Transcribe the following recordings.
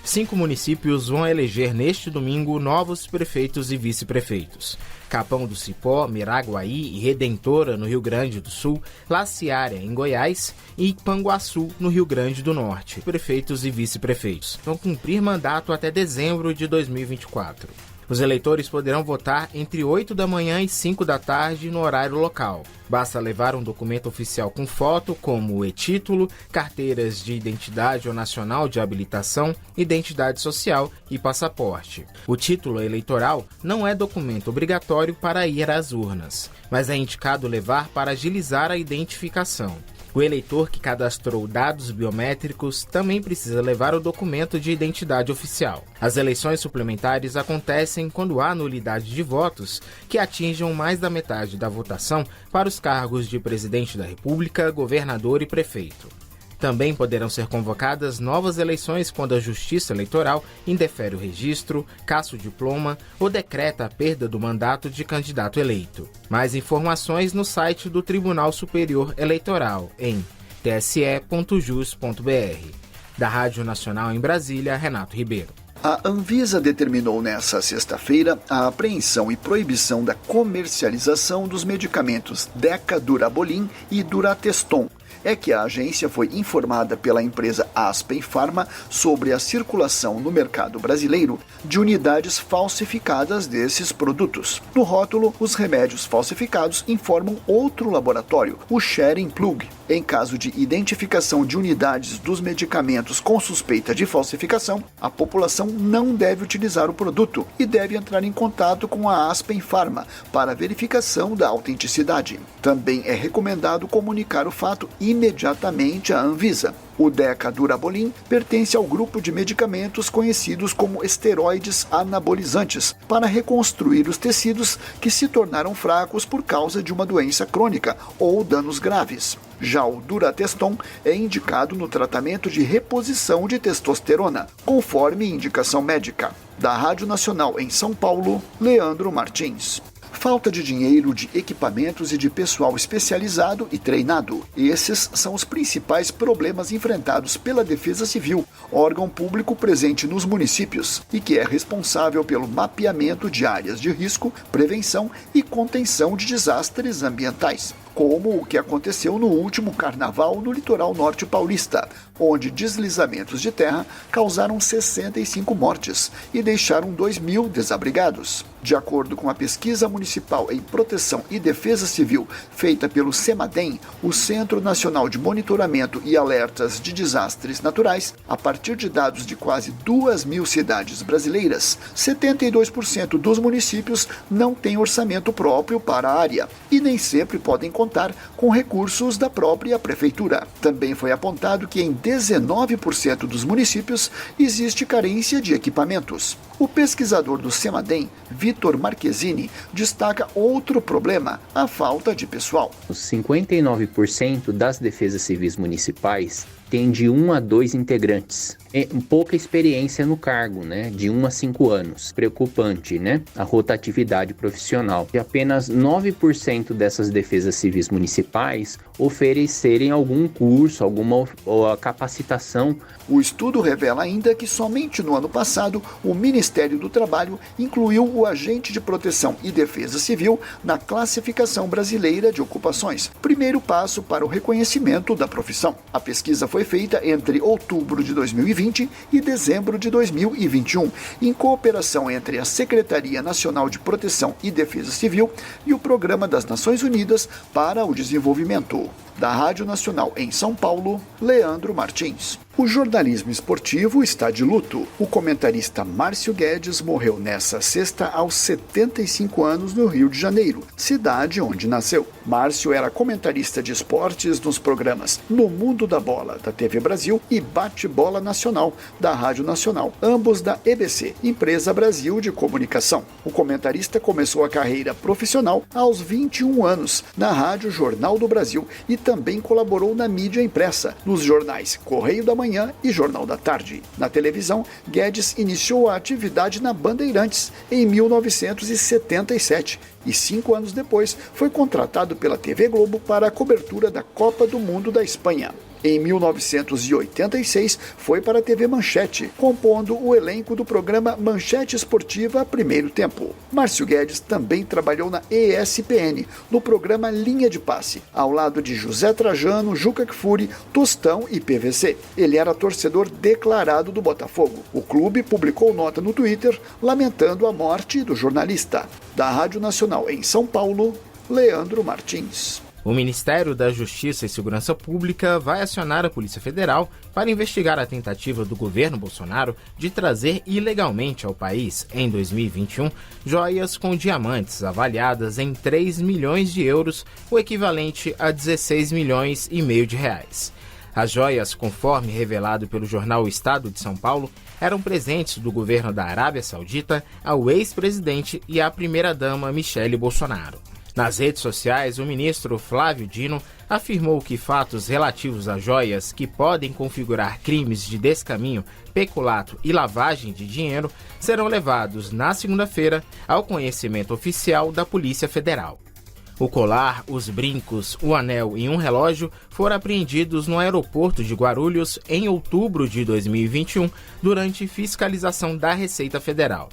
5 municípios vão eleger neste domingo novos prefeitos e vice-prefeitos. Capão do Cipó, Miraguaí e Redentora, no Rio Grande do Sul, Laciária, em Goiás, e Panguaçu, no Rio Grande do Norte. Prefeitos e vice-prefeitos vão cumprir mandato até dezembro de 2024. Os eleitores poderão votar entre 8 da manhã e 5 da tarde no horário local. Basta levar um documento oficial com foto, como o e-título, carteiras de identidade ou nacional de habilitação, identidade social e passaporte. O título eleitoral não é documento obrigatório para ir às urnas, mas é indicado levar para agilizar a identificação. O eleitor que cadastrou dados biométricos também precisa levar o documento de identidade oficial. As eleições suplementares acontecem quando há nulidade de votos que atinjam mais da metade da votação para os cargos de presidente da República, governador e prefeito. Também poderão ser convocadas novas eleições quando a Justiça Eleitoral indefere o registro, cassa o diploma ou decreta a perda do mandato de candidato eleito. Mais informações no site do Tribunal Superior Eleitoral em tse.jus.br. Da Rádio Nacional em Brasília, Renato Ribeiro. A Anvisa determinou nesta sexta-feira a apreensão e proibição da comercialização dos medicamentos Decadurabolin e Durateston. É que a agência foi informada pela empresa Aspen Pharma sobre a circulação no mercado brasileiro de unidades falsificadas desses produtos. No rótulo, os remédios falsificados informam outro laboratório, o Schering Plug. Em caso de identificação de unidades dos medicamentos com suspeita de falsificação, a população não deve utilizar o produto e deve entrar em contato com a Aspen Pharma para verificação da autenticidade. Também é recomendado comunicar o fato imediatamente à Anvisa. O Decadurabolin pertence ao grupo de medicamentos conhecidos como esteroides anabolizantes para reconstruir os tecidos que se tornaram fracos por causa de uma doença crônica ou danos graves. Já o Durateston é indicado no tratamento de reposição de testosterona, conforme indicação médica. Da Rádio Nacional em São Paulo, Leandro Martins. Falta de dinheiro, de equipamentos e de pessoal especializado e treinado. Esses são os principais problemas enfrentados pela Defesa Civil, órgão público presente nos municípios e que é responsável pelo mapeamento de áreas de risco, prevenção e contenção de desastres ambientais, como o que aconteceu no último carnaval no litoral norte paulista, onde deslizamentos de terra causaram 65 mortes e deixaram 2.000 desabrigados. De acordo com a pesquisa municipal em proteção e defesa civil feita pelo CEMADEM, o Centro Nacional de Monitoramento e Alertas de Desastres Naturais, a partir de dados de quase 2.000 cidades brasileiras, 72% dos municípios não têm orçamento próprio para a área e nem sempre podem contar com recursos da própria prefeitura. Também foi apontado que em 19% dos municípios existe carência de equipamentos. O pesquisador do CEMADEM, Vitor Marquezini, destaca outro problema, a falta de pessoal. 59% das defesas civis municipais tem de 1 a 2 integrantes. É pouca experiência no cargo, né? De 1 a 5 anos. Preocupante, né? A rotatividade profissional. E apenas 9% dessas defesas civis municipais oferecerem algum curso, alguma capacitação. O estudo revela ainda que somente no ano passado o Ministério do Trabalho incluiu o agente de proteção e defesa civil na classificação brasileira de ocupações, primeiro passo para o reconhecimento da profissão. A pesquisa foi feita entre outubro de 2020 e dezembro de 2021, em cooperação entre a Secretaria Nacional de Proteção e Defesa Civil e o Programa das Nações Unidas para o Desenvolvimento. Da Rádio Nacional em São Paulo, Leandro Martins. O jornalismo esportivo está de luto. O comentarista Márcio Guedes morreu nesta sexta aos 75 anos no Rio de Janeiro, cidade onde nasceu. Márcio era comentarista de esportes nos programas No Mundo da Bola, da TV Brasil, e Bate-Bola Nacional, da Rádio Nacional, ambos da EBC, Empresa Brasil de Comunicação. O comentarista começou a carreira profissional aos 21 anos, na Rádio Jornal do Brasil, e também colaborou na mídia impressa, nos jornais Correio da Manhã e Jornal da Tarde. Na televisão, Guedes iniciou a atividade na Bandeirantes em 1977 e 5 anos depois foi contratado pela TV Globo para a cobertura da Copa do Mundo da Espanha. Em 1986, foi para a TV Manchete, compondo o elenco do programa Manchete Esportiva Primeiro Tempo. Márcio Guedes também trabalhou na ESPN, no programa Linha de Passe, ao lado de José Trajano, Juca Kfouri, Tostão e PVC. Ele era torcedor declarado do Botafogo. O clube publicou nota no Twitter lamentando a morte do jornalista. Da Rádio Nacional em São Paulo, Leandro Martins. O Ministério da Justiça e Segurança Pública vai acionar a Polícia Federal para investigar a tentativa do governo Bolsonaro de trazer ilegalmente ao país, em 2021, joias com diamantes avaliadas em 3 milhões de euros, o equivalente a 16 milhões e meio de reais. As joias, conforme revelado pelo jornal O Estado de São Paulo, eram presentes do governo da Arábia Saudita ao ex-presidente e à primeira-dama Michele Bolsonaro. Nas redes sociais, o ministro Flávio Dino afirmou que fatos relativos a joias que podem configurar crimes de descaminho, peculato e lavagem de dinheiro serão levados na segunda-feira ao conhecimento oficial da Polícia Federal. O colar, os brincos, o anel e um relógio foram apreendidos no aeroporto de Guarulhos em outubro de 2021 durante fiscalização da Receita Federal.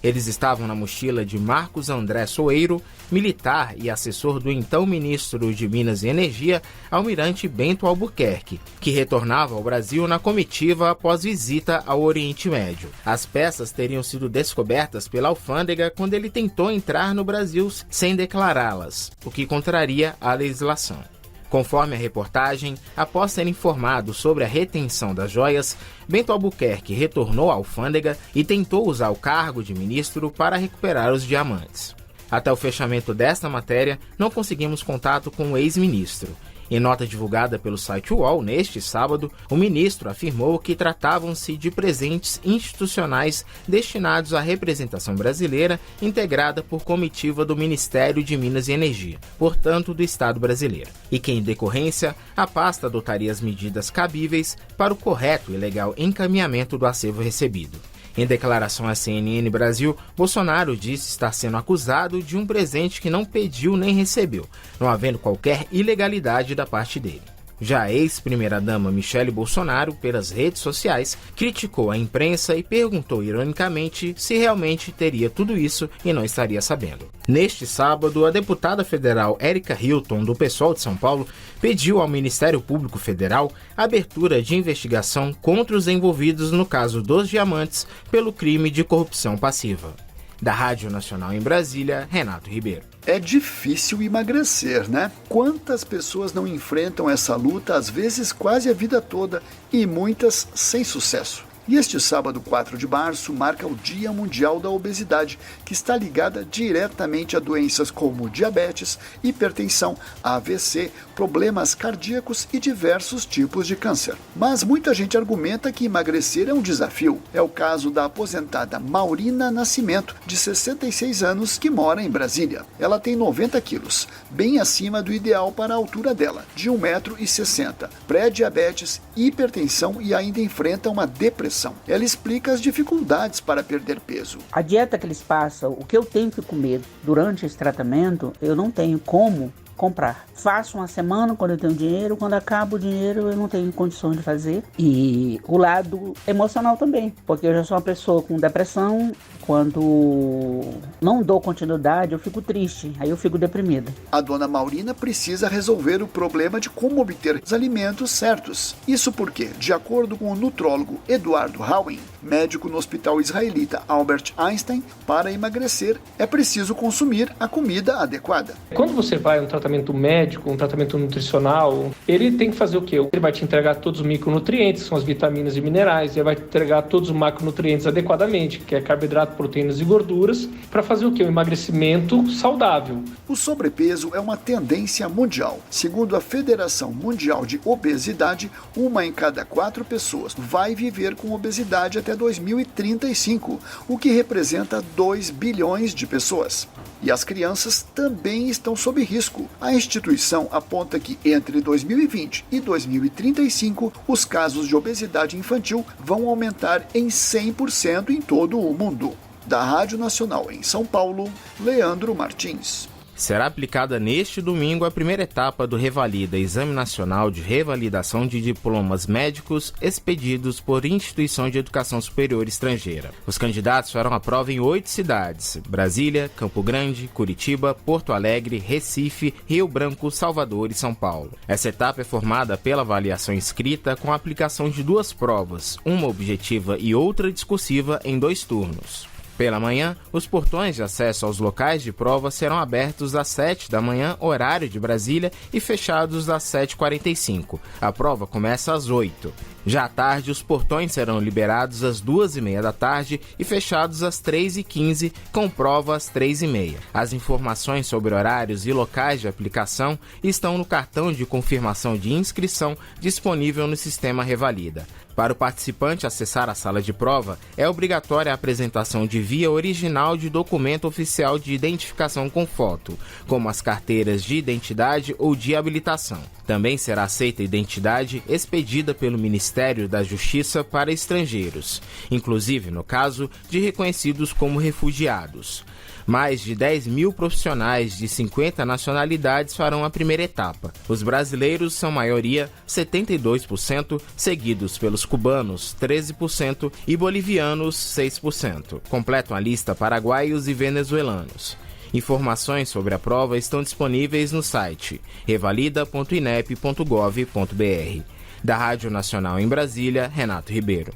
Eles estavam na mochila de Marcos André Soeiro, militar e assessor do então ministro de Minas e Energia, Almirante Bento Albuquerque, que retornava ao Brasil na comitiva após visita ao Oriente Médio. As peças teriam sido descobertas pela alfândega quando ele tentou entrar no Brasil sem declará-las, o que contraria a legislação. Conforme a reportagem, após ser informado sobre a retenção das joias, Bento Albuquerque retornou à alfândega e tentou usar o cargo de ministro para recuperar os diamantes. Até o fechamento desta matéria, não conseguimos contato com o ex-ministro. Em nota divulgada pelo site UOL neste sábado, o ministro afirmou que tratavam-se de presentes institucionais destinados à representação brasileira integrada por comitiva do Ministério de Minas e Energia, portanto do Estado brasileiro, e que, em decorrência, a pasta adotaria as medidas cabíveis para o correto e legal encaminhamento do acervo recebido. Em declaração à CNN Brasil, Bolsonaro disse estar sendo acusado de um presente que não pediu nem recebeu, não havendo qualquer ilegalidade da parte dele. Já a ex-primeira-dama Michele Bolsonaro, pelas redes sociais, criticou a imprensa e perguntou ironicamente se realmente teria tudo isso e não estaria sabendo. Neste sábado, a deputada federal Érica Hilton, do PSOL de São Paulo, pediu ao Ministério Público Federal a abertura de investigação contra os envolvidos no caso dos diamantes pelo crime de corrupção passiva. Da Rádio Nacional em Brasília, Renato Ribeiro. É difícil emagrecer, né? Quantas pessoas não enfrentam essa luta, às vezes quase a vida toda, e muitas sem sucesso? E este sábado, 4 de março, marca o Dia Mundial da Obesidade, que está ligada diretamente a doenças como diabetes, hipertensão, AVC, problemas cardíacos e diversos tipos de câncer. Mas muita gente argumenta que emagrecer é um desafio. É o caso da aposentada Maurina Nascimento, de 66 anos, que mora em Brasília. Ela tem 90 quilos, bem acima do ideal para a altura dela, de 1,60 m, pré-diabetes, hipertensão e ainda enfrenta uma depressão. Ela explica as dificuldades para perder peso. A dieta que eles passam, o que eu tenho que comer durante esse tratamento, eu não tenho como comprar. Faço uma semana quando eu tenho dinheiro, quando acaba o dinheiro eu não tenho condições de fazer. E o lado emocional também, porque eu já sou uma pessoa com depressão, quando não dou continuidade eu fico triste, aí eu fico deprimida. A dona Maurina precisa resolver o problema de como obter os alimentos certos. Isso porque, de acordo com o nutrólogo Eduardo Howen, médico no hospital israelita Albert Einstein, para emagrecer é preciso consumir a comida adequada. Quando você vai a um tratamento médico, um tratamento nutricional, ele tem que fazer o quê? Ele vai te entregar todos os micronutrientes, que são as vitaminas e minerais, ele vai te entregar todos os macronutrientes adequadamente, que é carboidrato, proteínas e gorduras, para fazer o quê? Um emagrecimento saudável. O sobrepeso é uma tendência mundial. Segundo a Federação Mundial de Obesidade, 1 em cada 4 pessoas vai viver com obesidade até 2035, o que representa 2 bilhões de pessoas. E as crianças também estão sob risco. A instituição aponta que entre 2020 e 2035, os casos de obesidade infantil vão aumentar em 100% em todo o mundo. Da Rádio Nacional em São Paulo, Leandro Martins. Será aplicada neste domingo a primeira etapa do Revalida, Exame Nacional de Revalidação de Diplomas Médicos expedidos por instituição de educação superior estrangeira. Os candidatos farão a prova em 8 cidades: Brasília, Campo Grande, Curitiba, Porto Alegre, Recife, Rio Branco, Salvador e São Paulo. Essa etapa é formada pela avaliação escrita com a aplicação de 2 provas, uma objetiva e outra discursiva em 2 turnos. Pela manhã, os portões de acesso aos locais de prova serão abertos às 7 da manhã, horário de Brasília, e fechados às 7h45. A prova começa às 8. Já à tarde, os portões serão liberados às 2h30 da tarde e fechados às 3h15, com prova às 3h30. As informações sobre horários e locais de aplicação estão no cartão de confirmação de inscrição disponível no sistema Revalida. Para o participante acessar a sala de prova, é obrigatória a apresentação de via original de documento oficial de identificação com foto, como as carteiras de identidade ou de habilitação. Também será aceita identidade expedida pelo Ministério da Justiça para estrangeiros, inclusive no caso de reconhecidos como refugiados. Mais de 10 mil profissionais de 50 nacionalidades farão a primeira etapa. Os brasileiros são maioria, 72%, seguidos pelos cubanos, 13%, e bolivianos, 6%. Completam a lista paraguaios e venezuelanos. Informações sobre a prova estão disponíveis no site revalida.inep.gov.br. Da Rádio Nacional em Brasília, Renato Ribeiro.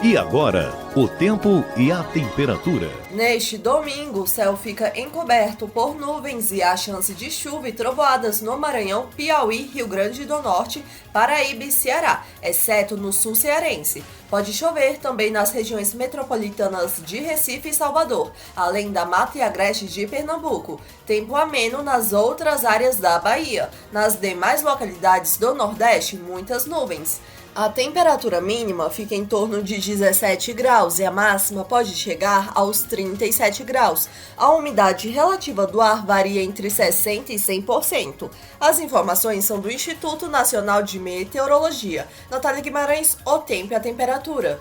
E agora, o tempo e a temperatura. Neste domingo, o céu fica encoberto por nuvens e há chance de chuva e trovoadas no Maranhão, Piauí, Rio Grande do Norte, Paraíba e Ceará, exceto no sul cearense. Pode chover também nas regiões metropolitanas de Recife e Salvador, além da Mata e Agreste de Pernambuco. Tempo ameno nas outras áreas da Bahia. Nas demais localidades do Nordeste, muitas nuvens. A temperatura mínima fica em torno de 17 graus e a máxima pode chegar aos 37 graus. A umidade relativa do ar varia entre 60% e 100%. As informações são do Instituto Nacional de Meteorologia. Natália Guimarães, o tempo e a temperatura.